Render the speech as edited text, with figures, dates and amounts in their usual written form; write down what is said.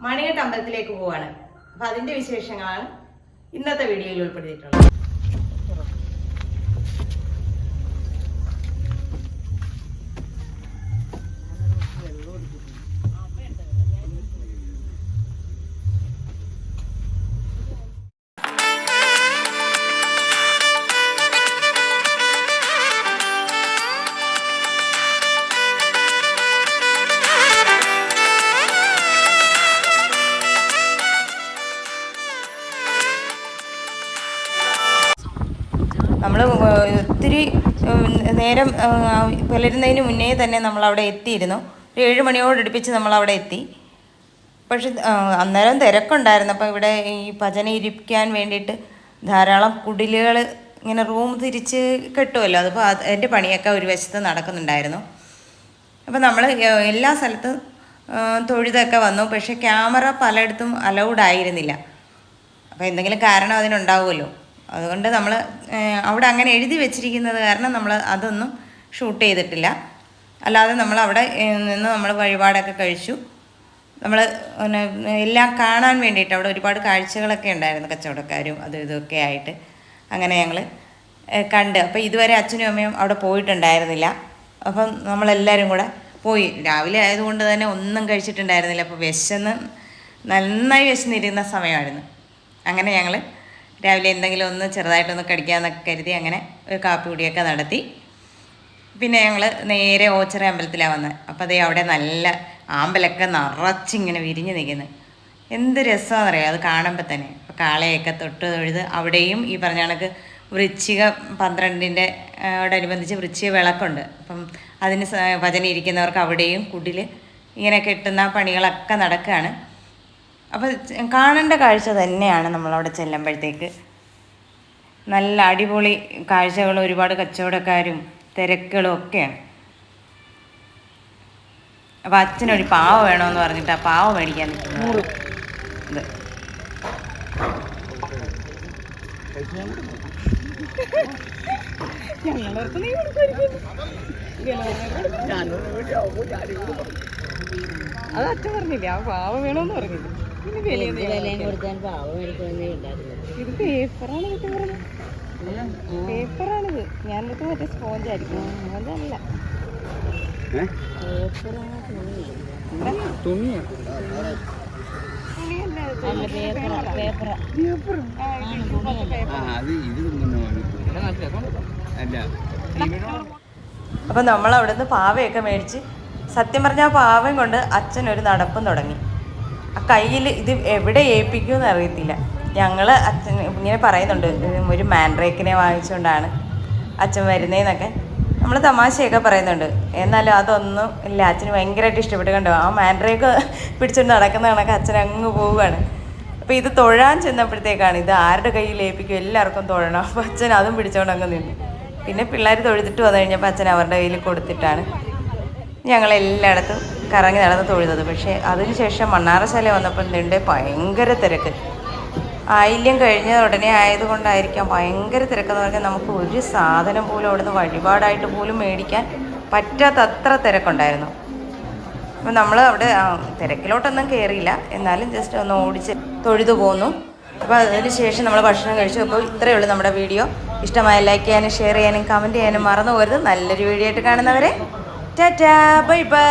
മണികെട്ട് അമ്പലത്തിലേക്ക് പോവാണ്. അപ്പോൾ അതിന്റെ വിശേഷങ്ങളാണ് ഇന്നത്തെ വീഡിയോയിൽ ഉൾപ്പെടുത്തിയിട്ടുള്ളത്. നമ്മൾ ഒത്തിരി നേരം പുലരുന്നതിന് മുന്നേ തന്നെ നമ്മളവിടെ എത്തിയിരുന്നു. ഒരു 7 മണിയോടടുപ്പിച്ച് നമ്മളവിടെ എത്തി. പക്ഷെ അന്നേരം തിരക്കുണ്ടായിരുന്നു. അപ്പോൾ ഇവിടെ ഈ ഭജന ഇരിക്കാൻ വേണ്ടിയിട്ട് ധാരാളം കുടിലുകൾ ഇങ്ങനെ റൂം തിരിച്ച് കെട്ടുമല്ലോ, അതിപ്പോൾ അതിൻ്റെ പണിയൊക്കെ ഒരു വശത്ത് നടക്കുന്നുണ്ടായിരുന്നു. അപ്പോൾ നമ്മൾ എല്ലാ സ്ഥലത്തും തൊഴുതൊക്കെ വന്നു. പക്ഷേ ക്യാമറ പലയിടത്തും അലൗഡ് ആയിരുന്നില്ല. അപ്പോൾ എന്തെങ്കിലും കാരണം അതിനുണ്ടാവുമല്ലോ. അതുകൊണ്ട് നമ്മൾ അവിടെ അങ്ങനെ എഴുതി വെച്ചിരിക്കുന്നത് കാരണം നമ്മൾ അതൊന്നും ഷൂട്ട് ചെയ്തിട്ടില്ല. അല്ലാതെ നമ്മൾ അവിടെ നിന്ന് നമ്മൾ വഴിപാടൊക്കെ കഴിച്ചു. നമ്മൾ പിന്നെ എല്ലാം കാണാൻ വേണ്ടിയിട്ട് അവിടെ ഒരുപാട് കാഴ്ചകളൊക്കെ ഉണ്ടായിരുന്നു, കച്ചവടക്കാരും അതും ഇതൊക്കെ ആയിട്ട്. അങ്ങനെ ഞങ്ങൾ കണ്ട്. അപ്പോൾ ഇതുവരെ അച്ഛനും അമ്മയും അവിടെ പോയിട്ടുണ്ടായിരുന്നില്ല. അപ്പം നമ്മളെല്ലാവരും കൂടെ പോയി. രാവിലെ ആയതുകൊണ്ട് തന്നെ ഒന്നും കഴിച്ചിട്ടുണ്ടായിരുന്നില്ല. അപ്പോൾ നന്നായി വിശന്നിരുന്ന സമയമായിരുന്നു. അങ്ങനെ ഞങ്ങൾ രാവിലെ എന്തെങ്കിലും ഒന്ന് ചെറുതായിട്ടൊന്ന് കടിക്കാമെന്നൊക്കെ കരുതി അങ്ങനെ ഒരു കാപ്പി കുടിയൊക്കെ നടത്തി. പിന്നെ ഞങ്ങൾ നേരെ ഓച്ചിറ അമ്പലത്തിലാണ് വന്നത്. അപ്പോൾ അതേ അവിടെ നല്ല ആമ്പലൊക്കെ നിറച്ചിങ്ങനെ വിരിഞ്ഞ് നിൽക്കുന്നത്. എന്ത് രസമാണെന്നറിയാം അത് കാണുമ്പോൾ തന്നെ. അപ്പോൾ കാളയൊക്കെ തൊട്ട് തൊഴുത് അവിടെയും ഈ പറഞ്ഞ കണക്ക് വൃശ്ചിക 12-ൻ്റെ ഓടനുബന്ധിച്ച് വൃശ്ചിക വിളക്കുണ്ട്. അപ്പം അതിന് ഭജന ഇരിക്കുന്നവർക്ക് അവിടെയും കുടിൽ ഇങ്ങനെ കെട്ടുന്ന പണികളൊക്കെ നടക്കുകയാണ്. അപ്പോൾ കാണേണ്ട കാഴ്ച തന്നെയാണ് നമ്മളവിടെ ചെല്ലുമ്പോഴത്തേക്ക്. നല്ല അടിപൊളി കാഴ്ചകളും ഒരുപാട് കച്ചവടക്കാരും തിരക്കുകളും ഒക്കെയാണ്. അപ്പോൾ അച്ഛനൊരു പാവ വേണമെന്ന് പറഞ്ഞിട്ട് ആ പാവ മേടിക്കാൻ നിൽക്കുന്നു. ഇത് അത് അച്ഛൻ പറഞ്ഞില്ലേ ആ പാവ വേണമെന്ന് പറഞ്ഞില്ല. ഇത് പേപ്പറാണ് കിട്ടി പറഞ്ഞത്. പേപ്പറാണിത്. ഞാനടുത്ത് മറ്റേ സ്പോഞ്ചായിരിക്കും. അതല്ല അപ്പൊ നമ്മളവിടെ നിന്ന് പാവയൊക്കെ മേടിച്ച് സത്യം പറഞ്ഞാൽ പാവയും കൊണ്ട് അച്ഛൻ ഒരു നടപ്പും തുടങ്ങി. ആ കയ്യിൽ ഇത് എവിടെ ഏൽപ്പിക്കുമെന്ന് അറിയത്തില്ല. ഞങ്ങൾ അച്ഛൻ ഇങ്ങനെ പറയുന്നുണ്ട്, ഒരു മാൻഡ്രേക്കിനെ വാങ്ങിച്ചുകൊണ്ടാണ് അച്ഛൻ വരുന്നതെന്നൊക്കെ നമ്മൾ തമാശയൊക്കെ പറയുന്നുണ്ട്. എന്നാലും അതൊന്നും ഇല്ല, അച്ഛന് ഭയങ്കരമായിട്ട് ഇഷ്ടപ്പെട്ട്. കണ്ടോ ആ മാൻഡ്രേക്ക് പിടിച്ചുകൊണ്ട് നടക്കുന്ന കണക്ക് അച്ഛൻ അങ്ങ് പോവുകയാണ്. അപ്പോൾ ഇത് തൊഴാൻ ചെന്നപ്പോഴത്തേക്കാണ് ഇത് ആരുടെ കയ്യിൽ ഏൽപ്പിക്കും, എല്ലാവർക്കും തൊഴണം. അപ്പോൾ അച്ഛൻ അതും പിടിച്ചുകൊണ്ട് അങ്ങ് നിന്നു. പിന്നെ പിള്ളേർ തൊഴുതിട്ട് വന്നു കഴിഞ്ഞപ്പോൾ അച്ഛൻ അവരുടെ കയ്യിൽ കൊടുത്തിട്ടാണ് ഞങ്ങളെല്ലായിടത്തും കറങ്ങി നടന്ന് തൊഴുതത്. പക്ഷേ അതിനുശേഷം മണ്ണാറശാല വന്നപ്പോൾ നിണ്ട് ഭയങ്കര തിരക്ക്. ആയില്യം കഴിഞ്ഞ ഉടനെ ആയതുകൊണ്ടായിരിക്കാം ഭയങ്കര തിരക്കെന്ന് പറഞ്ഞാൽ നമുക്ക് ഒരു സാധനം പോലും അവിടുന്ന് വഴിപാടായിട്ട് പോലും മേടിക്കാൻ പറ്റാത്തത്ര തിരക്കുണ്ടായിരുന്നു. അപ്പം നമ്മൾ അവിടെ തിരക്കിലോട്ടൊന്നും കയറിയില്ല, എന്നാലും ജസ്റ്റ് ഒന്ന് ഓടിച്ച് തൊഴുതു പോന്നു. അപ്പോൾ അതിന് ശേഷം നമ്മൾ ഭക്ഷണം കഴിച്ചു. അപ്പോൾ ഇത്രയേ ഉള്ളൂ നമ്മുടെ വീഡിയോ. ഇഷ്ടമായ ലൈക്ക് ചെയ്യാനും ഷെയർ ചെയ്യാനും കമൻറ്റ് ചെയ്യാനും മറന്നു പോകരുത്. നല്ലൊരു വീഡിയോ ആയിട്ട് കാണുന്നവരെ ടാറ്റാ ബൈ ബൈ.